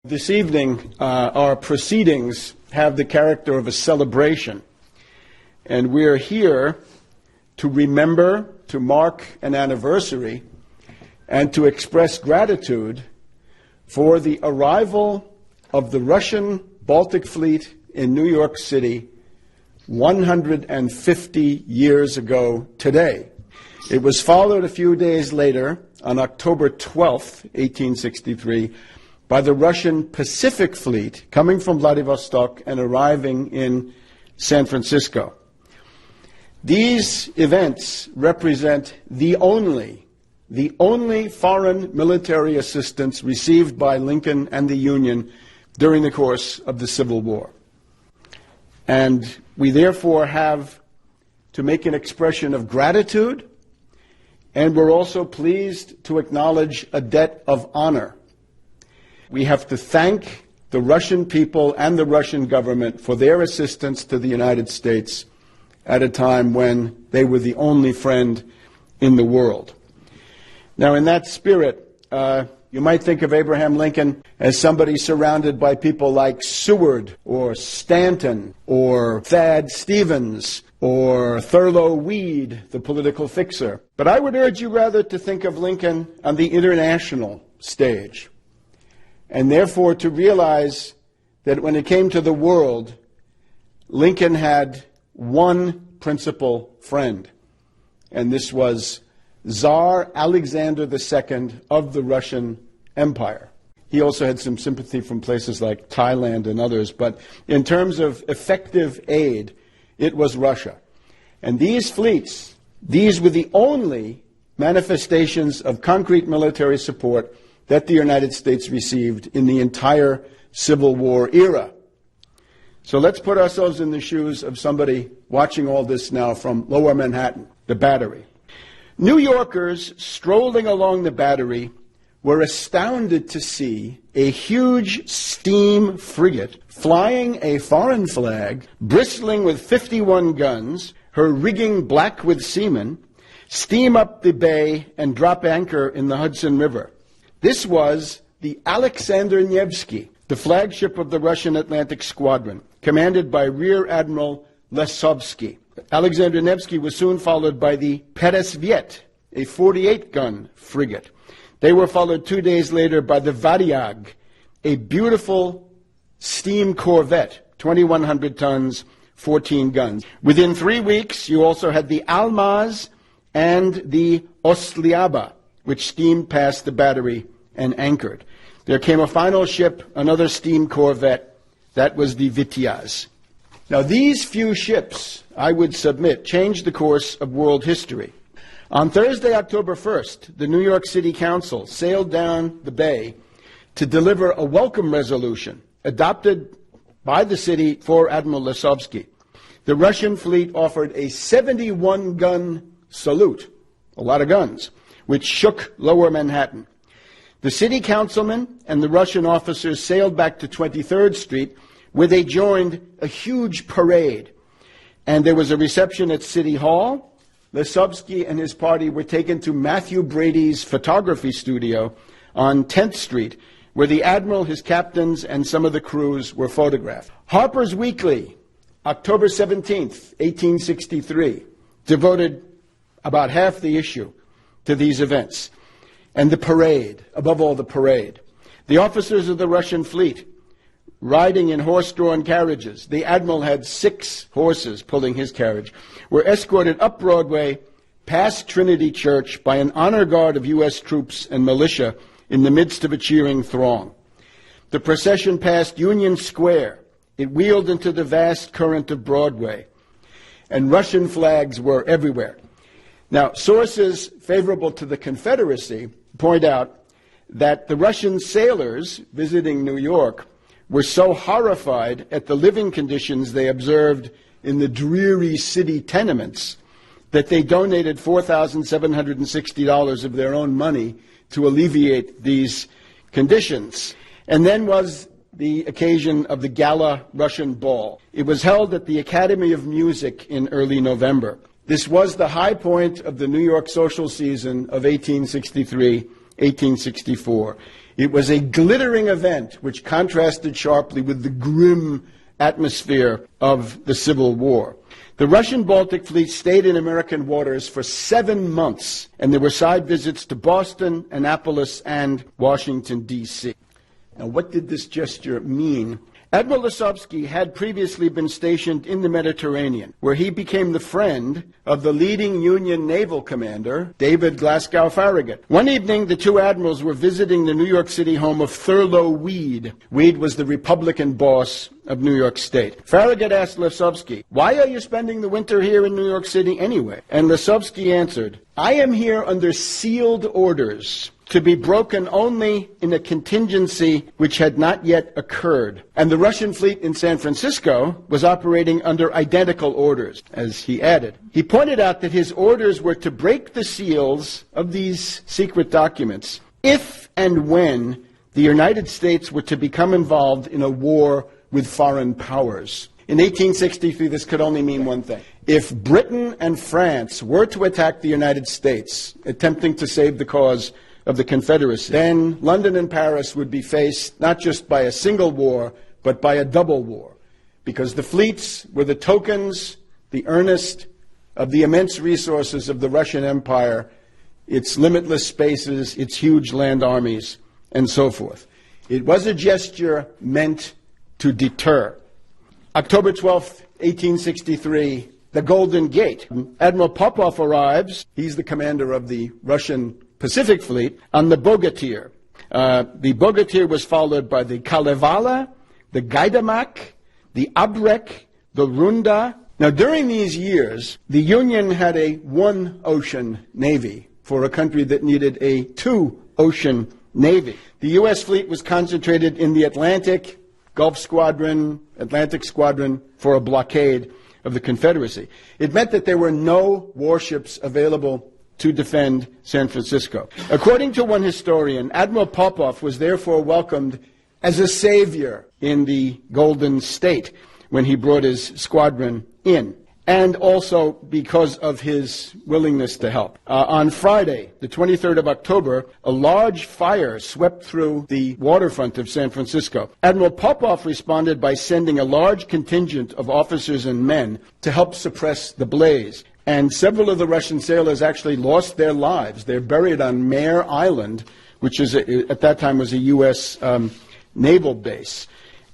This evening, our proceedings have the character of a celebration, and we're here to remember, to mark an anniversary, and to express gratitude for the arrival of the Russian Baltic Fleet in New York City 150 years ago today. It was followed a few days later, on October 12th, 1863, by the Russian Pacific Fleet coming from Vladivostok and arriving in San Francisco. These events represent the only foreign military assistance received by Lincoln and the Union during the course of the Civil War. And we therefore have to make an expression of gratitude, and we're also pleased to acknowledge a debt of honor. We have to thank the Russian people and the Russian government for their assistance to the United States at a time when they were the only friend in the world. Now, in that spirit, you might think of Abraham Lincoln as somebody surrounded by people like Seward or Stanton or Thad Stevens or Thurlow Weed, the political fixer. But I would urge you rather to think of Lincoln on the international stage, and therefore to realize that when it came to the world, Lincoln had one principal friend, and this was Tsar Alexander II of the Russian Empire. He also had some sympathy from places like Thailand and others, but in terms of effective aid, it was Russia. And these fleets, these were the only manifestations of concrete military support that the United States received in the entire Civil War era. So let's put ourselves in the shoes of somebody watching all this now from Lower Manhattan, the Battery. New Yorkers strolling along the Battery were astounded to see a huge steam frigate flying a foreign flag, bristling with 51 guns, her rigging black with seamen, steam up the bay and drop anchor in the Hudson River. This was the Alexander Nevsky, the flagship of the Russian Atlantic Squadron, commanded by Rear Admiral Lesovsky. Alexander Nevsky was soon followed by the Peresviet, a 48-gun frigate. They were followed 2 days later by the Varyag, a beautiful steam corvette, 2,100 tons, 14 guns. Within 3 weeks, you also had the Almaz and the Ostliaba, which steamed past the Battery and anchored. There came a final ship, another steam corvette. That was the Vityaz. Now, these few ships, I would submit, changed the course of world history. On Thursday, October 1st, the New York City Council sailed down the bay to deliver a welcome resolution adopted by the city for Admiral Lesovsky. The Russian fleet offered a 71-gun salute, a lot of guns, which shook Lower Manhattan. The city councilmen and the Russian officers sailed back to 23rd Street, where they joined a huge parade. And there was a reception at City Hall. Lesovsky and his party were taken to Matthew Brady's photography studio on 10th Street, where the admiral, his captains, and some of the crews were photographed. Harper's Weekly, October 17th, 1863, devoted about half the issue to these events. And the parade, above all the parade. The officers of the Russian fleet riding in horse-drawn carriages, the admiral had 6 horses pulling his carriage, were escorted up Broadway past Trinity Church by an honor guard of U.S. troops and militia in the midst of a cheering throng. The procession passed Union Square. It wheeled into the vast current of Broadway, and Russian flags were everywhere. Now, sources favorable to the Confederacy point out that the Russian sailors visiting New York were so horrified at the living conditions they observed in the dreary city tenements that they donated $4,760 of their own money to alleviate these conditions. And then was the occasion of the Gala Russian Ball. It was held at the Academy of Music in early November. This was the high point of the New York social season of 1863, 1864. It was a glittering event which contrasted sharply with the grim atmosphere of the Civil War. The Russian Baltic Fleet stayed in American waters for 7 months, and there were side visits to Boston, Annapolis, and Washington, D.C. Now, what did this gesture mean? Admiral Lisovsky had previously been stationed in the Mediterranean, where he became the friend of the leading Union naval commander, David Glasgow Farragut. One evening, the two admirals were visiting the New York City home of Thurlow Weed. Weed was the Republican boss of New York State. Farragut asked Lisovsky, "Why are you spending the winter here in New York City anyway?" And Lisovsky answered, "I am here under sealed orders to be broken only in a contingency which had not yet occurred." And the Russian fleet in San Francisco was operating under identical orders, as he added. He pointed out that his orders were to break the seals of these secret documents if and when the United States were to become involved in a war with foreign powers. In 1863, this could only mean one thing. If Britain and France were to attack the United States, attempting to save the cause of the Confederacy, then London and Paris would be faced not just by a single war, but by a double war, because the fleets were the tokens, the earnest of the immense resources of the Russian Empire, its limitless spaces, its huge land armies, and so forth. It was a gesture meant to deter. October 12th, 1863, the Golden Gate. Admiral Popov arrives. He's the commander of the Russian Pacific Fleet on the Bogatyr. The Bogatyr was followed by the Kalevala, the Gaidamak, the Abrek, the Runda. Now, during these years, the Union had a one-ocean navy for a country that needed a two-ocean navy. The U.S. fleet was concentrated in the Atlantic, Gulf Squadron, Atlantic Squadron for a blockade of the Confederacy. It meant that there were no warships available to defend San Francisco. According to one historian, Admiral Popov was therefore welcomed as a savior in the Golden State when he brought his squadron in, and also because of his willingness to help. On Friday, the 23rd of October, a large fire swept through the waterfront of San Francisco. Admiral Popov responded by sending a large contingent of officers and men to help suppress the blaze. And several of the Russian sailors actually lost their lives. They're buried on Mare Island, which is at that time was a U.S. Naval base.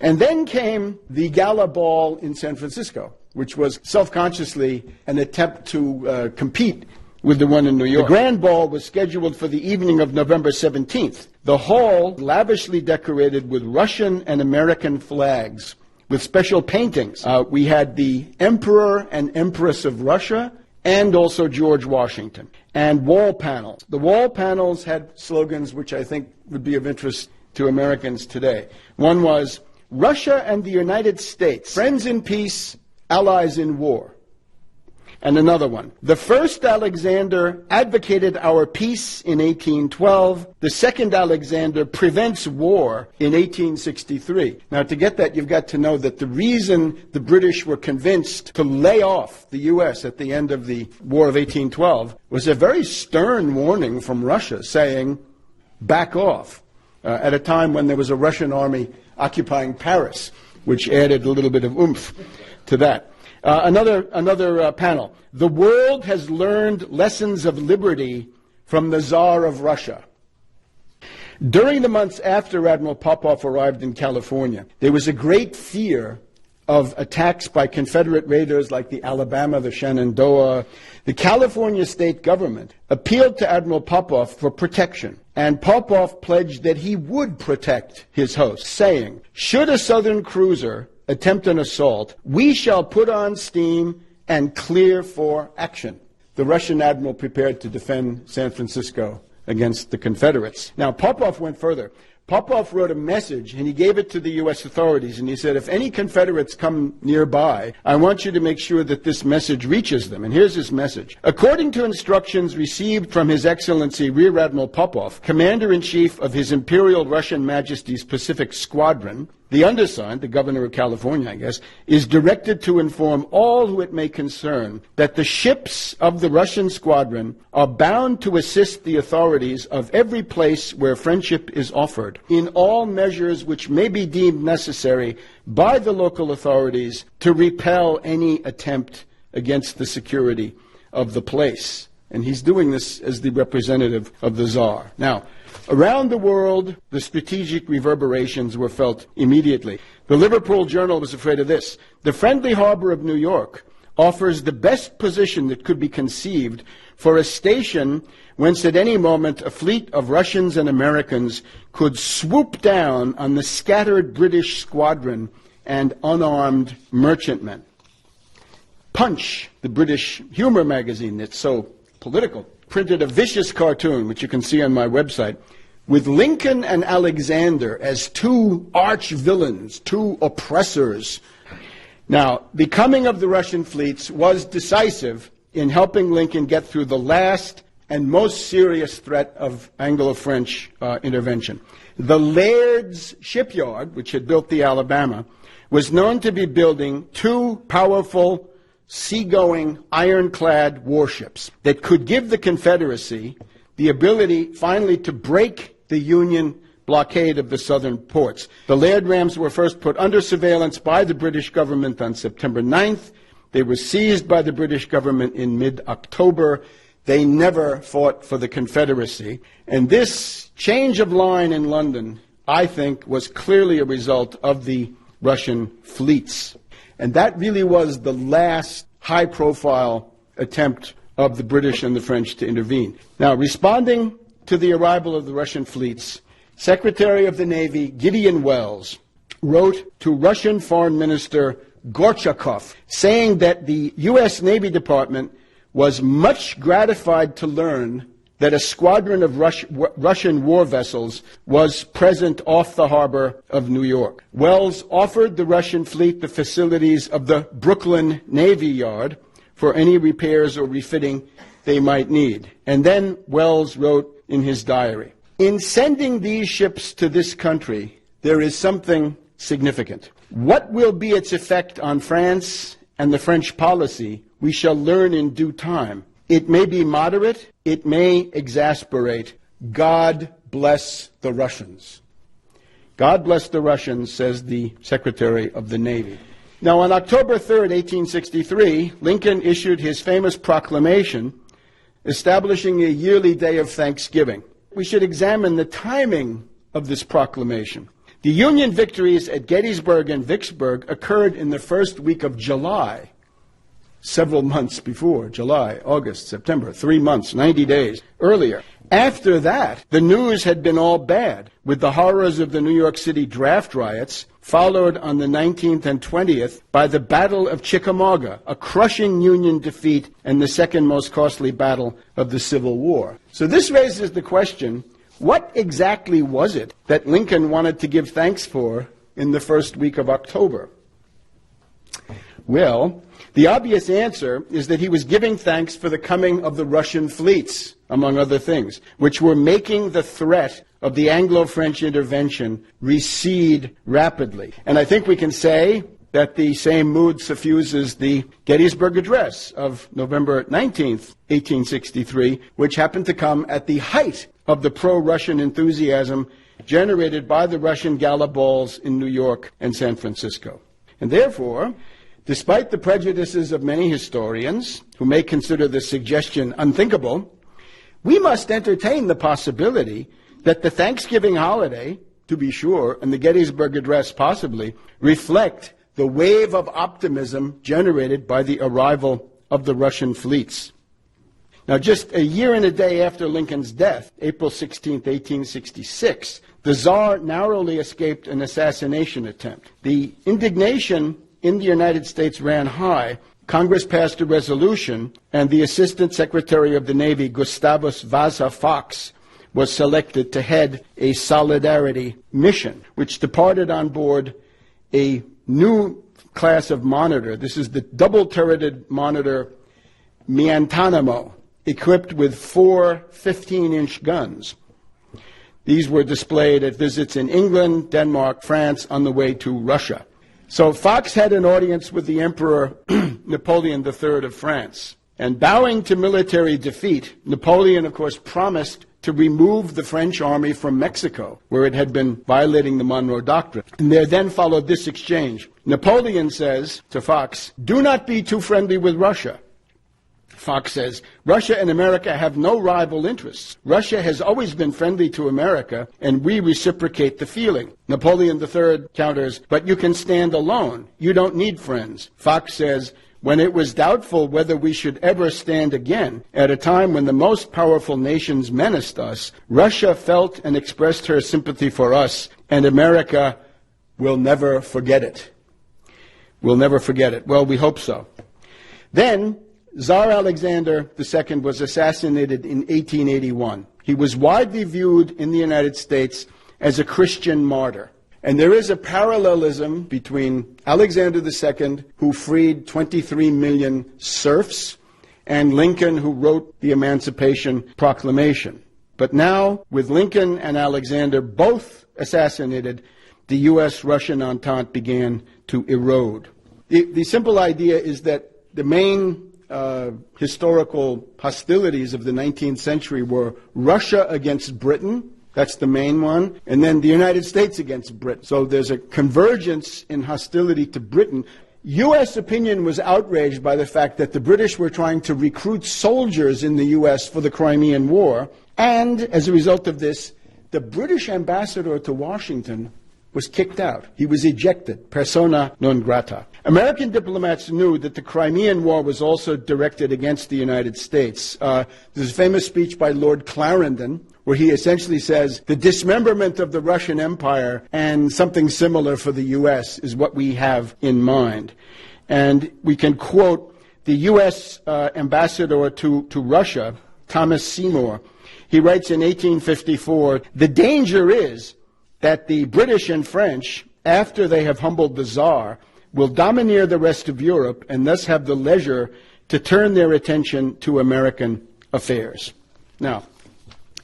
And then came the Gala Ball in San Francisco, which was self-consciously an attempt to compete with the one in New York. The Grand Ball was scheduled for the evening of November 17th. The hall lavishly decorated with Russian and American flags, with special paintings. We had the Emperor and Empress of Russia and also George Washington, and wall panels. The wall panels had slogans which I think would be of interest to Americans today. One was, "Russia and the United States, friends in peace, allies in war." And another one, "The first Alexander advocated our peace in 1812. The second Alexander prevents war in 1863. Now, to get that, you've got to know that the reason the British were convinced to lay off the U.S. at the end of the War of 1812 was a very stern warning from Russia saying, back off, at a time when there was a Russian army occupying Paris, which added a little bit of oomph to that. Another panel. "The world has learned lessons of liberty from the Tsar of Russia." During the months after Admiral Popov arrived in California, there was a great fear of attacks by Confederate raiders like the Alabama, the Shenandoah. The California state government appealed to Admiral Popov for protection, and Popov pledged that he would protect his host, saying, "Should a Southern cruiser attempt an assault, we shall put on steam and clear for action." The Russian admiral prepared to defend San Francisco against the Confederates. Now, Popov went further. Popov wrote a message, and he gave it to the U.S. authorities, and he said, if any Confederates come nearby, I want you to make sure that this message reaches them. And here's his message. According to instructions received from His Excellency Rear Admiral Popov, Commander-in-Chief of His Imperial Russian Majesty's Pacific Squadron, the undersigned, the Governor of California, I guess, is directed to inform all who it may concern that the ships of the Russian squadron are bound to assist the authorities of every place where friendship is offered in all measures which may be deemed necessary by the local authorities to repel any attempt against the security of the place. And he's doing this as the representative of the Tsar. Now, around the world, the strategic reverberations were felt immediately. The Liverpool Journal was afraid of this. The friendly harbor of New York offers the best position that could be conceived for a station whence at any moment a fleet of Russians and Americans could swoop down on the scattered British squadron and unarmed merchantmen. Punch, the British humor magazine that's so political, printed a vicious cartoon, which you can see on my website, with Lincoln and Alexander as two arch villains, two oppressors. Now, the coming of the Russian fleets was decisive in helping Lincoln get through the last and most serious threat of Anglo-French intervention. The Laird's shipyard, which had built the Alabama, was known to be building two powerful seagoing ironclad warships that could give the Confederacy the ability finally to break the Union blockade of the southern ports. The Laird rams were first put under surveillance by the British government on September 9th. They were seized by the British government in mid-October. They never fought for the Confederacy. And this change of line in London, I think, was clearly a result of the Russian fleets. And that really was the last high-profile attempt of the British and the French to intervene. Now, responding to the arrival of the Russian fleets, Secretary of the Navy Gideon Welles wrote to Russian Foreign Minister Gorchakov saying that the U.S. Navy Department was much gratified to learn that a squadron of Russian war vessels was present off the harbor of New York. Welles offered the Russian fleet the facilities of the Brooklyn Navy Yard for any repairs or refitting they might need. And then Welles wrote in his diary, in sending these ships to this country, there is something significant. What will be its effect on France and the French policy, we shall learn in due time. It may be moderate, it may exasperate. God bless the Russians. God bless the Russians, says the Secretary of the Navy. Now, on October 3rd, 1863, Lincoln issued his famous proclamation establishing a yearly day of Thanksgiving. We should examine the timing of this proclamation. The Union victories at Gettysburg and Vicksburg occurred in the first week of July, several months before, July, August, September, 3 months, 90 days earlier. After that, the news had been all bad, with the horrors of the New York City draft riots, followed on the 19th and 20th by the Battle of Chickamauga, a crushing Union defeat and the second most costly battle of the Civil War. So this raises the question, what exactly was it that Lincoln wanted to give thanks for in the first week of October? Well, the obvious answer is that he was giving thanks for the coming of the Russian fleets, among other things, which were making the threat of the Anglo-French intervention recede rapidly. And I think we can say that the same mood suffuses the Gettysburg Address of November 19th, 1863, which happened to come at the height of the pro-Russian enthusiasm generated by the Russian gala balls in New York and San Francisco. And therefore, despite the prejudices of many historians who may consider this suggestion unthinkable, we must entertain the possibility that the Thanksgiving holiday, to be sure, and the Gettysburg Address possibly, reflect the wave of optimism generated by the arrival of the Russian fleets. Now, just a year and a day after Lincoln's death, April 16, 1866, the Tsar narrowly escaped an assassination attempt. The indignation in the United States ran high. Congress passed a resolution, and the Assistant Secretary of the Navy, Gustavus Vasa Fox, was selected to head a solidarity mission, which departed on board a new class of monitor. This is the double-turreted monitor Miantanamo, equipped with 4 15-inch guns. These were displayed at visits in England, Denmark, France, on the way to Russia. So Fox had an audience with the Emperor Napoleon III of France. And bowing to military defeat, Napoleon, of course, promised to remove the French army from Mexico, where it had been violating the Monroe Doctrine. And there then followed this exchange. Napoleon says to Fox, "Do not be too friendly with Russia." Fox says, "Russia and America have no rival interests. Russia has always been friendly to America, and we reciprocate the feeling." Napoleon III counters, "But you can stand alone. You don't need friends." Fox says, "When it was doubtful whether we should ever stand again, at a time when the most powerful nations menaced us, Russia felt and expressed her sympathy for us, and America will never forget it." We'll never forget it. Well, we hope so. Then, Tsar Alexander II was assassinated in 1881. He was widely viewed in the United States as a Christian martyr. And there is a parallelism between Alexander II, who freed 23 million serfs, and Lincoln, who wrote the Emancipation Proclamation. But now, with Lincoln and Alexander both assassinated, the U.S.-Russian Entente began to erode. The simple idea is that the main historical hostilities of the 19th century were Russia against Britain, that's the main one, and then the United States against Britain. So there's a convergence in hostility to Britain. U.S. opinion was outraged by the fact that the British were trying to recruit soldiers in the U.S. for the Crimean War, and as a result of this, the British ambassador to Washington was kicked out. He was ejected, persona non grata. American diplomats knew that the Crimean War was also directed against the United States. There's a famous speech by Lord Clarendon where he essentially says, the dismemberment of the Russian Empire and something similar for the U.S. is what we have in mind. And we can quote the U.S. ambassador to Russia, Thomas Seymour. He writes in 1854, "The danger is that the British and French, after they have humbled the Tsar, will domineer the rest of Europe and thus have the leisure to turn their attention to American affairs." Now,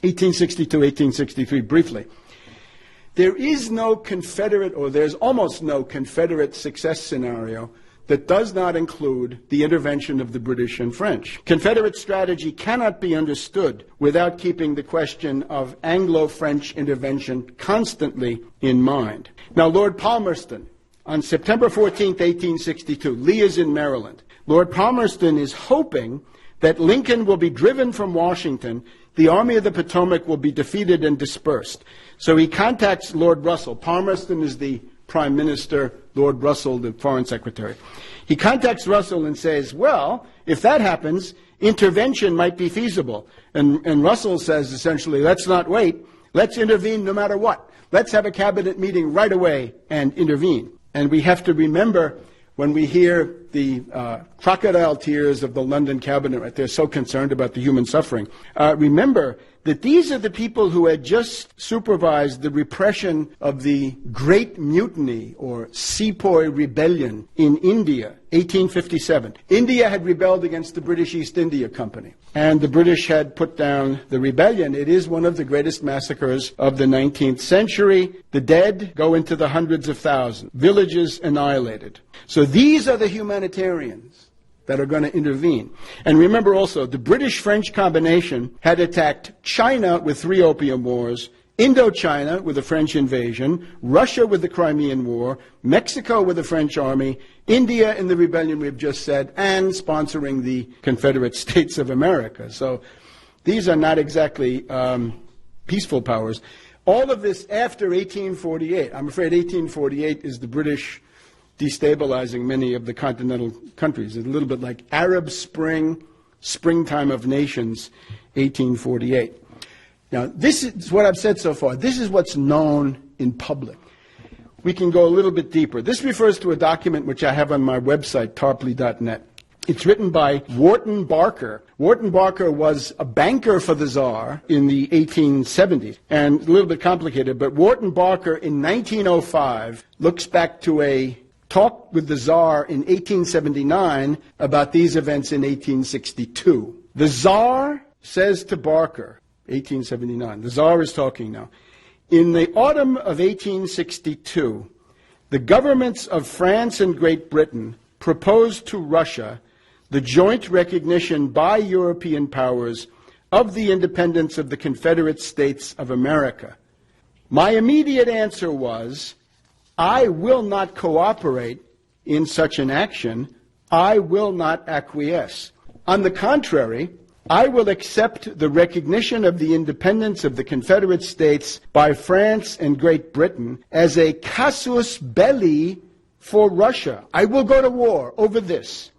1862, 1863, briefly. There is no Confederate, or there's almost no Confederate success scenario that does not include the intervention of the British and French. Confederate strategy cannot be understood without keeping the question of Anglo-French intervention constantly in mind. Now, Lord Palmerston, on September 14, 1862, Lee is in Maryland. Lord Palmerston is hoping that Lincoln will be driven from Washington, the Army of the Potomac will be defeated and dispersed. So he contacts Lord Russell. Palmerston is the Prime Minister, Lord Russell, the Foreign Secretary. He contacts Russell and says, well, if that happens, intervention might be feasible. And Russell says, essentially, let's not wait. Let's intervene no matter what. Let's have a cabinet meeting right away and intervene. And we have to remember, when we hear the crocodile tears of the London cabinet, right, they're so concerned about the human suffering. Remember that these are the people who had just supervised the repression of the Great Mutiny, or Sepoy Rebellion, in India, 1857. India had rebelled against the British East India Company, and the British had put down the rebellion. It is one of the greatest massacres of the 19th century. The dead go into the hundreds of thousands, villages annihilated. So these are the humanitarians that are going to intervene. And remember also, the British-French combination had attacked China with 3 Opium Wars, Indochina with the French invasion, Russia with the Crimean War, Mexico with the French army, India in the rebellion we've just said, and sponsoring the Confederate States of America. So these are not exactly peaceful powers. All of this after 1848. I'm afraid 1848 is the British destabilizing many of the continental countries. It's a little bit like Arab Spring, Springtime of Nations, 1848. Now, this is what I've said so far. This is what's known in public. We can go a little bit deeper. This refers to a document which I have on my website, tarpley.net. It's written by Wharton Barker. Wharton Barker was a banker for the Tsar in the 1870s, and a little bit complicated, but Wharton Barker in 1905 looks back to a talk with the Tsar in 1879 about these events in 1862. The Tsar says to Barker, 1879, the Tsar is talking now, in the autumn of 1862, the governments of France and Great Britain proposed to Russia the joint recognition by European powers of the independence of the Confederate States of America. My immediate answer was, I will not cooperate in such an action. I will not acquiesce. On the contrary, I will accept the recognition of the independence of the Confederate States by France and Great Britain as a casus belli for Russia. I will go to war over this.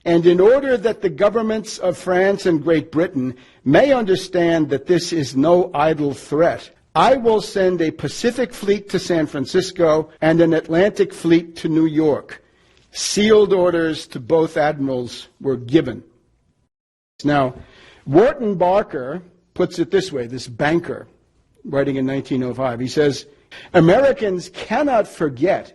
And in order that the governments of France and Great Britain may understand that this is no idle threat, I will send a Pacific fleet to San Francisco and an Atlantic fleet to New York. Sealed orders to both admirals were given. Now, Wharton Barker puts it this way, this banker, writing in 1905. He says, Americans cannot forget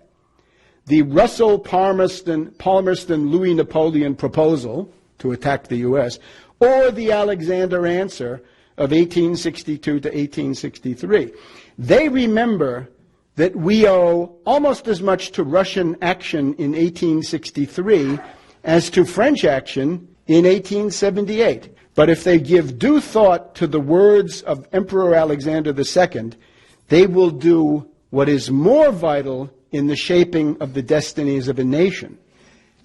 the Russell-Palmerston-Louis Napoleon proposal to attack the U.S., or the Alexander answer of 1862 to 1863. They remember that we owe almost as much to Russian action in 1863 as to French action in 1878. But if they give due thought to the words of Emperor Alexander II, they will do what is more vital in the shaping of the destinies of a nation.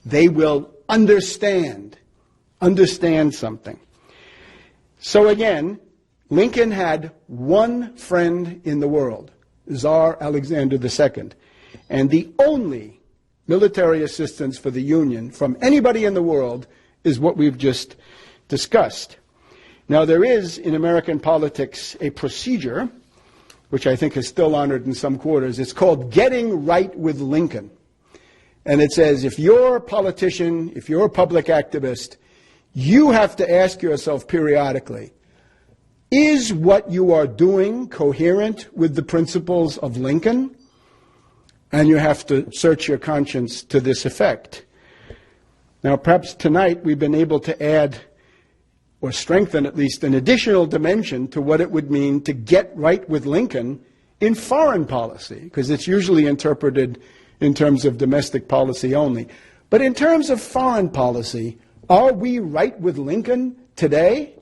They will understand something. So again, Lincoln had one friend in the world, Tsar Alexander II, and the only military assistance for the Union from anybody in the world is what we've just discussed. Now, there is in American politics a procedure which I think is still honored in some quarters. It's called Getting Right with Lincoln. And it says, if you're a politician, if you're a public activist, you have to ask yourself periodically, is what you are doing coherent with the principles of Lincoln? And you have to search your conscience to this effect. Now, perhaps tonight we've been able to add or strengthen at least an additional dimension to what it would mean to get right with Lincoln in foreign policy, because it's usually interpreted in terms of domestic policy only. But in terms of foreign policy, are we right with Lincoln today?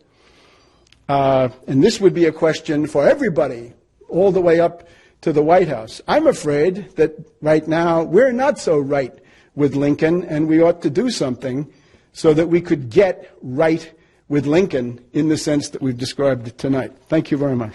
And this would be a question for everybody, all the way up to the White House. I'm afraid that right now we're not so right with Lincoln, and we ought to do something so that we could get right with Lincoln in the sense that we've described it tonight. Thank you very much.